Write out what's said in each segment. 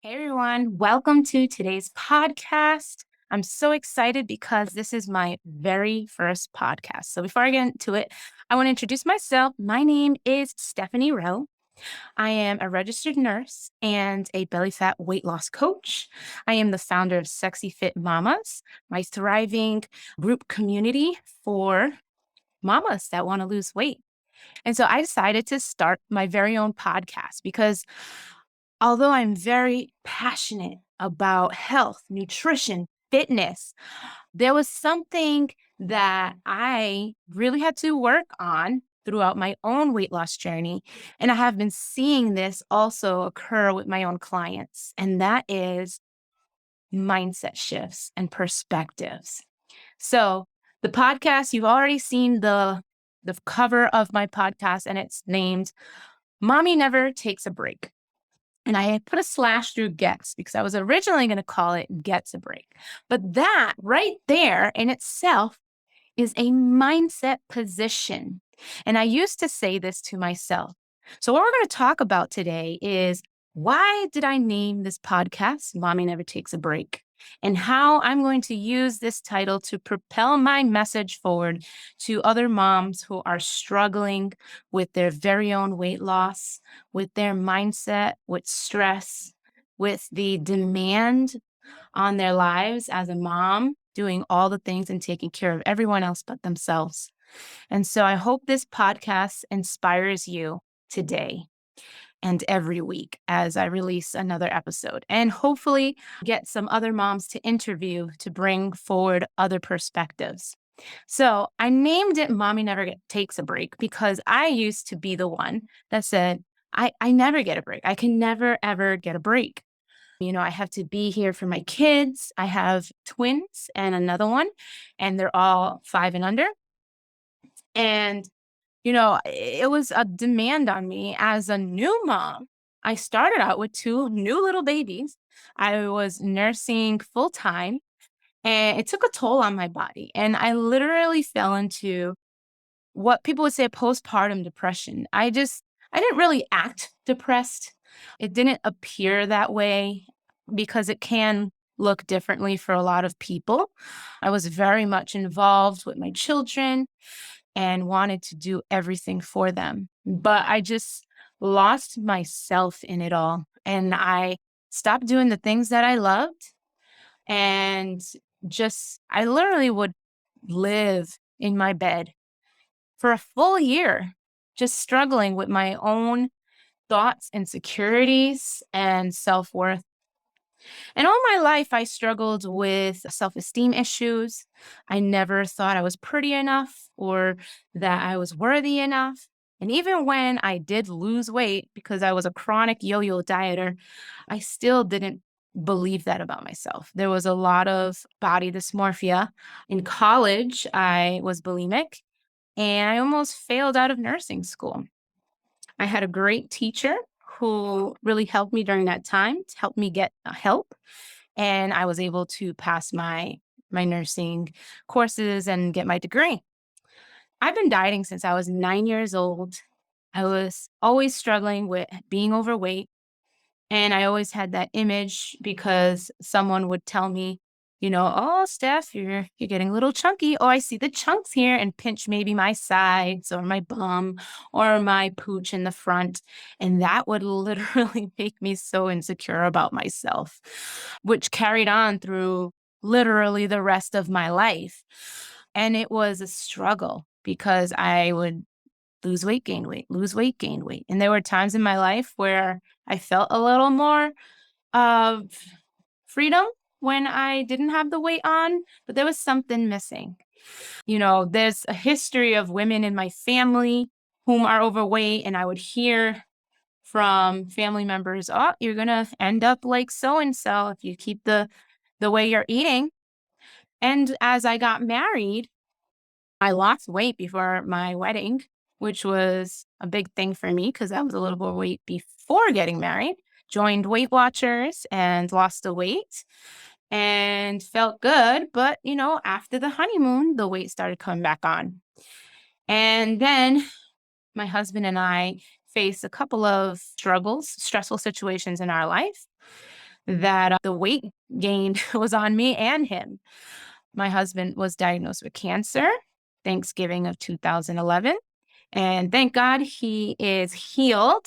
Hey everyone, welcome to today's podcast. I'm so excited because this is my very first podcast. So before I get into it, I want to introduce myself. My name is Stephanie Rowe. I am a registered nurse and a belly fat weight loss coach. I am the founder of Sexy Fit Mamas, my thriving group community for mamas that want to lose weight. And so I decided to start my very own podcast because although I'm very passionate about health, nutrition, fitness, there was something that I really had to work on throughout my own weight loss journey. And I have been seeing this also occur with my own clients, and that is mindset shifts and perspectives. So, the podcast, you've already seen the cover of my podcast, and it's named Mommy Never Takes a Break. And I had put a slash through gets because I was originally going to call it Gets a Break. But that right there in itself is a mindset position. And I used to say this to myself. So, what we're going to talk about today is why did I name this podcast Mommy Never Takes a Break? And how I'm going to use this title to propel my message forward to other moms who are struggling with their very own weight loss, with their mindset, with stress, with the demand on their lives as a mom, doing all the things and taking care of everyone else but themselves. And so I hope this podcast inspires you today and every week as I release another episode, and hopefully get some other moms to interview to bring forward other perspectives. So I named it Mommy Never Takes a Break because I used to be the one that said, I never get a break. I can never, ever get a break. I have to be here for my kids. I have twins and another one, and they're all 5 and under. And, it was a demand on me as a new mom. I started out with two new little babies. I was nursing full time, and it took a toll on my body. And I literally fell into what people would say postpartum depression. I didn't really act depressed. It didn't appear that way because it can look differently for a lot of people. I was very much involved with my children and wanted to do everything for them. But I just lost myself in it all. And I stopped doing the things that I loved. And I literally would live in my bed for a full year, just struggling with my own thoughts, insecurities, and self worth. And all my life, I struggled with self esteem issues. I never thought I was pretty enough or that I was worthy enough. And even when I did lose weight because I was a chronic yo yo dieter, I still didn't believe that about myself. There was a lot of body dysmorphia. In college, I was bulimic and I almost failed out of nursing school. I had a great teacher who really helped me during that time to help me get help, and I was able to pass my nursing courses and get my degree. I've been dieting since I was 9 years old. I was always struggling with being overweight, and I always had that image because someone would tell me, "Oh, Steph, you're getting a little chunky. Oh, I see the chunks here," and pinch maybe my sides or my bum or my pooch in the front. And that would literally make me so insecure about myself, which carried on through literally the rest of my life. And it was a struggle because I would lose weight, gain weight, lose weight, gain weight. And there were times in my life where I felt a little more of freedom when I didn't have the weight on, but there was something missing. There's a history of women in my family whom are overweight, and I would hear from family members, "Oh, you're gonna end up like so and so if you keep the way you're eating." And as I got married, I lost weight before my wedding, which was a big thing for me because I was a little overweight before getting married. Joined Weight Watchers and lost the weight and felt good. But, after the honeymoon, the weight started coming back on. And then my husband and I faced a couple of struggles, stressful situations in our life. that the weight gain was on me and him. My husband was diagnosed with cancer Thanksgiving of 2011. And thank God he is healed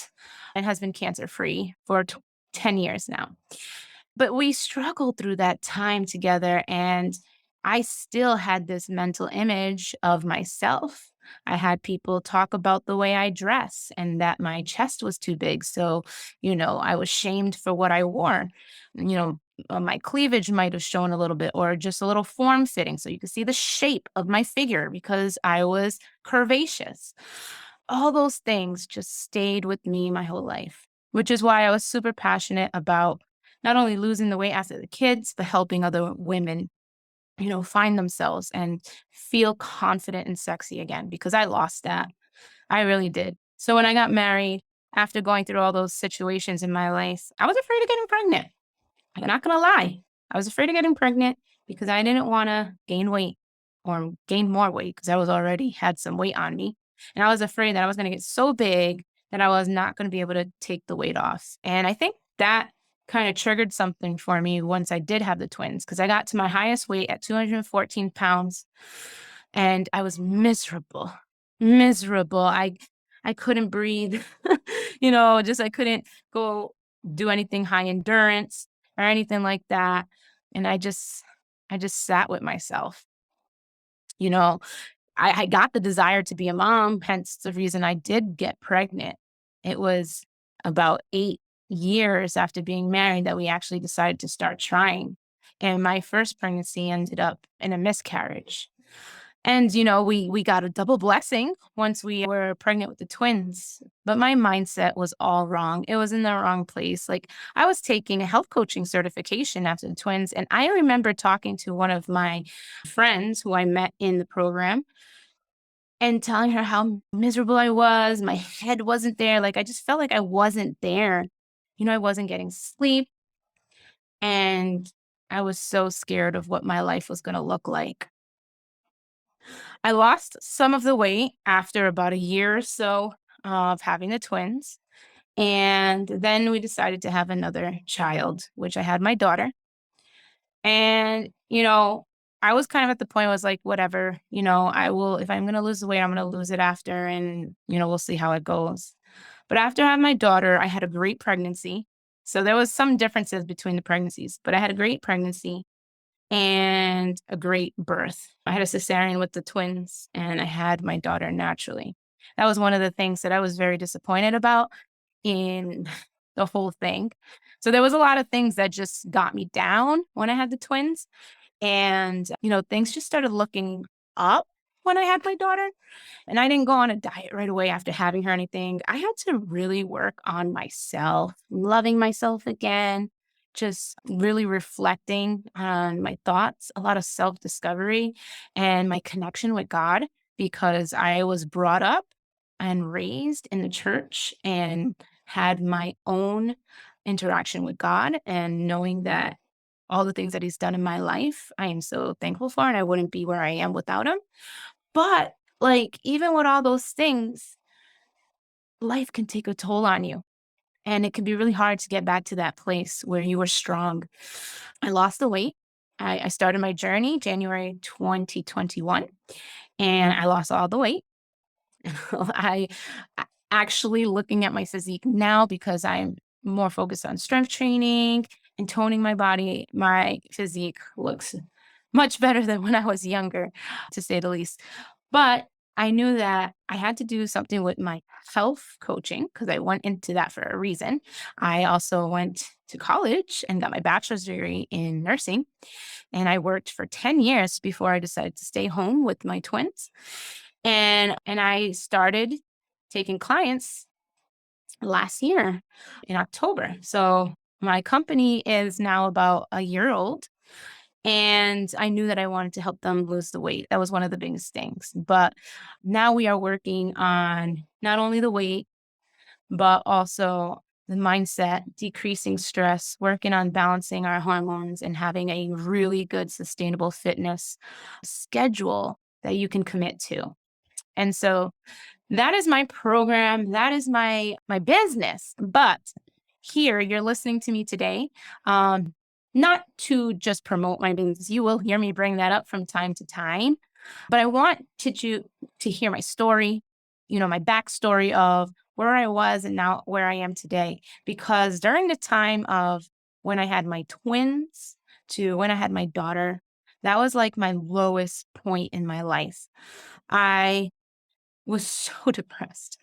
and has been cancer free for 10 years now. But we struggled through that time together, and I still had this mental image of myself. I had people talk about the way I dress and that my chest was too big. So, I was shamed for what I wore. You know, my cleavage might have shown a little bit or just a little form fitting. So you could see the shape of my figure because I was curvaceous. All those things just stayed with me my whole life, which is why I was super passionate about not only losing the weight after the kids, but helping other women, find themselves and feel confident and sexy again because I lost that. I really did. So when I got married, after going through all those situations in my life, I was afraid of getting pregnant. I'm not gonna lie. I was afraid of getting pregnant because I didn't want to gain weight or gain more weight because I was already had some weight on me. And I was afraid that I was going to get so big that I was not going to be able to take the weight off. And I think that kind of triggered something for me once I did have the twins because I got to my highest weight at 214 pounds and I was miserable. Miserable. I couldn't breathe. Just I couldn't go do anything high endurance or anything like that. And I just sat with myself. You know, I got the desire to be a mom, hence the reason I did get pregnant. It was about 8 years after being married that we actually decided to start trying. And my first pregnancy ended up in a miscarriage. And, we got a double blessing once we were pregnant with the twins. But my mindset was all wrong. It was in the wrong place. Like I was taking a health coaching certification after the twins. And I remember talking to one of my friends who I met in the program and telling her how miserable I was. My head wasn't there. Like I just felt like I wasn't there. I wasn't getting sleep. And I was so scared of what my life was going to look like. I lost some of the weight after about a year or so of having the twins. And then we decided to have another child, which I had my daughter. And, I was kind of at the point where I was like, whatever, I will, if I'm going to lose the weight, I'm going to lose it after. And, we'll see how it goes. But after I had my daughter, I had a great pregnancy. So there was some differences between the pregnancies, but I had a great pregnancy and a great birth. I had a cesarean with the twins and I had my daughter naturally. That was one of the things that I was very disappointed about in the whole thing. So there was a lot of things that just got me down when I had the twins. And, things just started looking up when I had my daughter. And I didn't go on a diet right away after having her or anything. I had to really work on myself, loving myself again, just really reflecting on my thoughts, a lot of self discovery and my connection with God because I was brought up and raised in the church and had my own interaction with God and knowing that all the things that he's done in my life, I am so thankful for, and I wouldn't be where I am without him. But like, even with all those things, life can take a toll on you. And it can be really hard to get back to that place where you were strong. I lost the weight. I started my journey January 2021, and I lost all the weight. I actually looking at my physique now because I'm more focused on strength training and toning my body. My physique looks much better than when I was younger, to say the least. But I knew that I had to do something with my health coaching because I went into that for a reason. I also went to college and got my bachelor's degree in nursing. And I worked for 10 years before I decided to stay home with my twins. And I started taking clients last year in October. So my company is now about a year old. And I knew that I wanted to help them lose the weight. That was one of the biggest things. But now we are working on not only the weight, but also the mindset, decreasing stress, working on balancing our hormones, and having a really good sustainable fitness schedule that you can commit to. And so that is my program. That is my business. But here you're listening to me today, not to just promote my business. You will hear me bring that up from time to time, but I want to hear my story, my backstory of where I was and now where I am today. Because during the time of when I had my twins to when I had my daughter, that was like my lowest point in my life. I was so depressed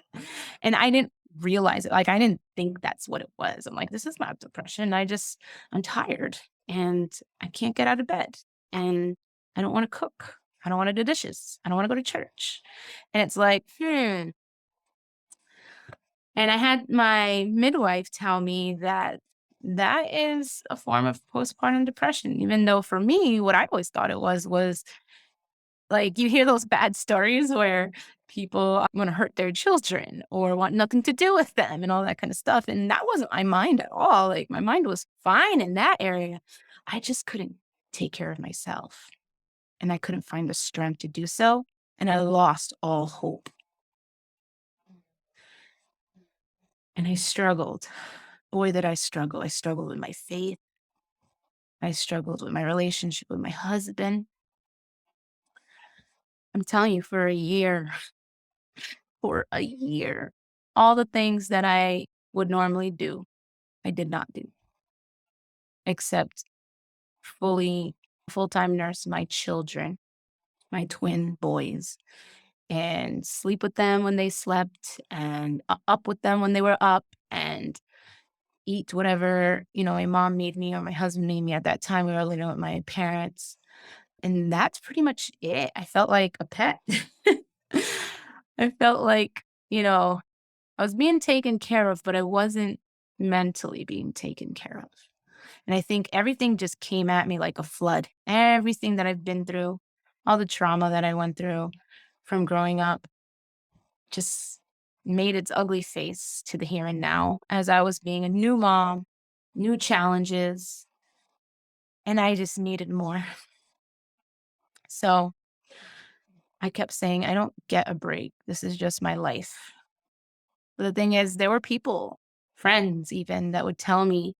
and I didn't realize it. Like, I didn't think that's what it was. I'm like, this is not depression. I'm tired and I can't get out of bed and I don't want to cook. I don't want to do dishes. I don't want to go to church. And it's like, And I had my midwife tell me that that is a form of postpartum depression, even though for me, what I always thought it was like, you hear those bad stories where people want to hurt their children or want nothing to do with them and all that kind of stuff. And that wasn't my mind at all. Like, my mind was fine in that area. I just couldn't take care of myself and I couldn't find the strength to do so. And I lost all hope and I struggled. Boy, did I struggle. I struggled with my faith. I struggled with my relationship with my husband. I'm telling you, for a year, all the things that I would normally do, I did not do, except fully full-time nurse my children, my twin boys, and sleep with them when they slept and up with them when they were up and eat whatever, my mom made me or my husband made me at that time. We were living with my parents. And that's pretty much it. I felt like a pet. I felt like, I was being taken care of, but I wasn't mentally being taken care of. And I think everything just came at me like a flood. Everything that I've been through, all the trauma that I went through from growing up just made its ugly face to the here and now as I was being a new mom, new challenges, and I just needed more. So I kept saying, I don't get a break. This is just my life. But the thing is, there were people, friends even, that would tell me,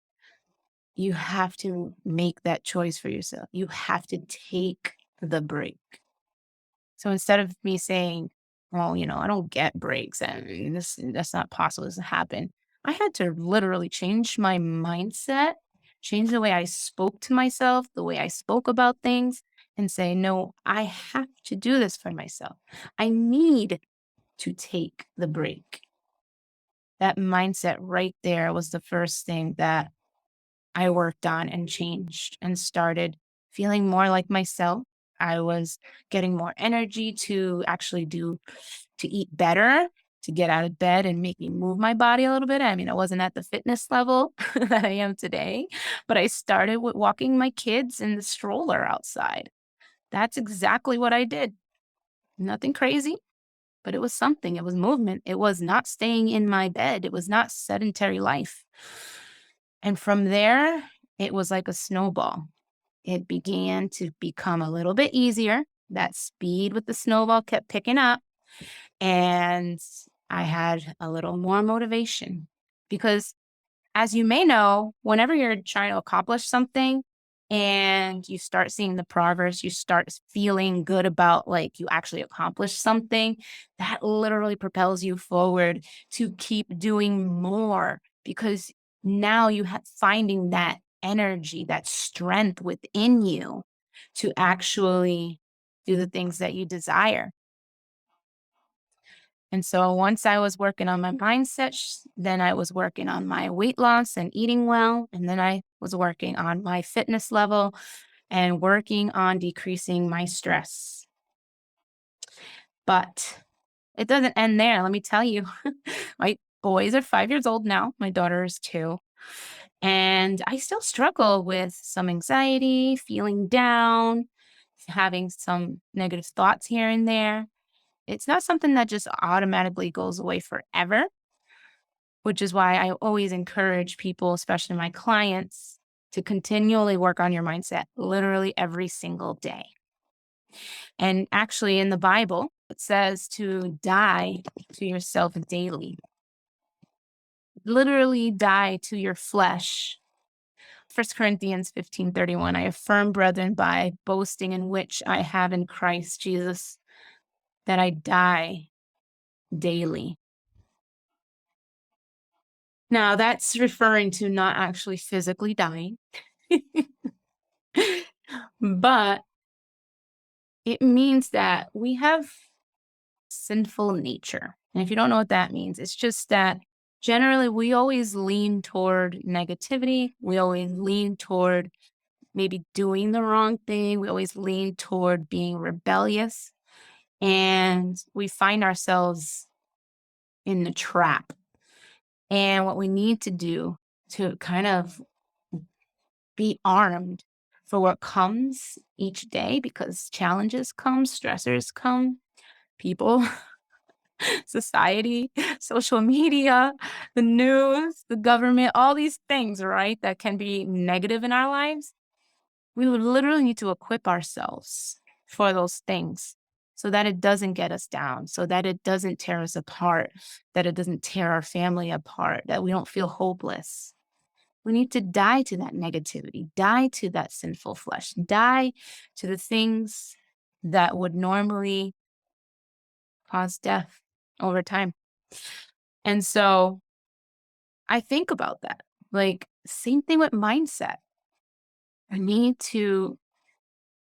you have to make that choice for yourself. You have to take the break. So instead of me saying, well, I don't get breaks and that's not possible, this doesn't happen. I had to literally change my mindset, change the way I spoke to myself, the way I spoke about things, and say, no, I have to do this for myself. I need to take the break. That mindset right there was the first thing that I worked on and changed and started feeling more like myself. I was getting more energy to actually to eat better, to get out of bed and make me move my body a little bit. I mean, I wasn't at the fitness level that I am today, but I started with walking my kids in the stroller outside. That's exactly what I did. Nothing crazy, but it was something. It was movement. It was not staying in my bed. It was not sedentary life. And from there, it was like a snowball. It began to become a little bit easier. That speed with the snowball kept picking up, and I had a little more motivation because, as you may know, whenever you're trying to accomplish something and you start seeing the progress, you start feeling good about like you actually accomplished something, that literally propels you forward to keep doing more because now you have finding that energy, that strength within you to actually do the things that you desire. And so once I was working on my mindset, then I was working on my weight loss and eating well. And then I was working on my fitness level and working on decreasing my stress. But it doesn't end there. Let me tell you, my boys are 5 years old now. My daughter is 2. And I still struggle with some anxiety, feeling down, having some negative thoughts here and there. It's not something that just automatically goes away forever, which is why I always encourage people, especially my clients, to continually work on your mindset literally every single day. And actually, in the Bible, it says to die to yourself daily. literally die to your flesh. 1 Corinthians 15:31, I affirm, brethren, by boasting in which I have in Christ Jesus, that I die daily. Now, that's referring to not actually physically dying, but it means that we have sinful nature. And if you don't know what that means, it's just that generally we always lean toward negativity. We always lean toward maybe doing the wrong thing. We always lean toward being rebellious. And we find ourselves in the trap. And what we need to do to kind of be armed for what comes each day, because challenges come, stressors come, people, society, social media, the news, the government, all these things, right, that can be negative in our lives. We would literally need to equip ourselves for those things so that it doesn't get us down, so that it doesn't tear us apart, that it doesn't tear our family apart, that we don't feel hopeless. We need to die to that negativity, die to that sinful flesh, die to the things that would normally cause death over time. And so I think about that. Like, same thing with mindset. I need to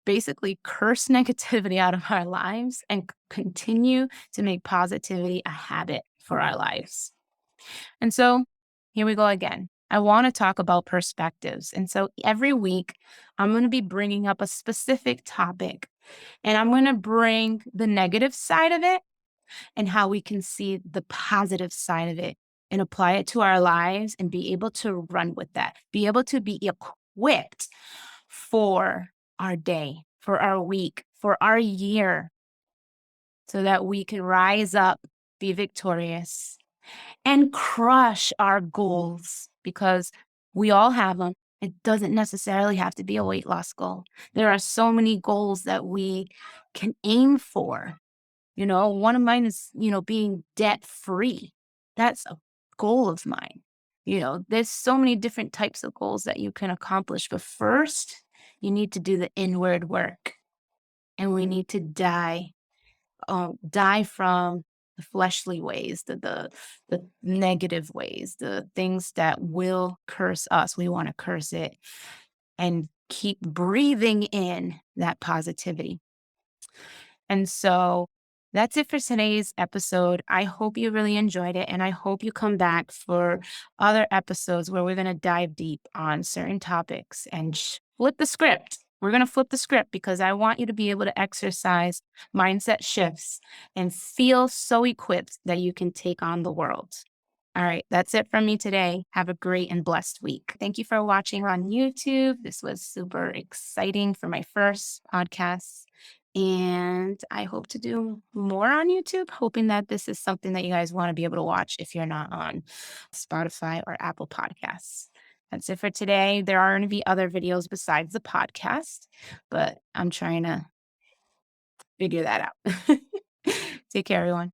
basically curse negativity out of our lives and continue to make positivity a habit for our lives. And so here we go again. I want to talk about perspectives. And so every week, I'm going to be bringing up a specific topic, and I'm going to bring the negative side of it and how we can see the positive side of it and apply it to our lives and be able to run with that, be able to be equipped for our day, for our week, for our year, so that we can rise up, be victorious, and crush our goals, because we all have them. It doesn't necessarily have to be a weight loss goal. There are so many goals that we can aim for. One of mine is, being debt free. That's a goal of mine. There's so many different types of goals that you can accomplish. But first, you need to do the inward work, and we need to die from the fleshly ways, the negative ways, the things that will curse us. We want to curse it and keep breathing in that positivity. And so that's it for today's episode. I hope you really enjoyed it, and I hope you come back for other episodes where we're going to dive deep on certain topics and flip the script. We're going to flip the script because I want you to be able to exercise mindset shifts and feel so equipped that you can take on the world. All right, that's it from me today. Have a great and blessed week. Thank you for watching on YouTube. This was super exciting for my first podcast. And I hope to do more on YouTube, hoping that this is something that you guys want to be able to watch if you're not on Spotify or Apple Podcasts. That's it for today. There are going to be other videos besides the podcast, but I'm trying to figure that out. Take care, everyone.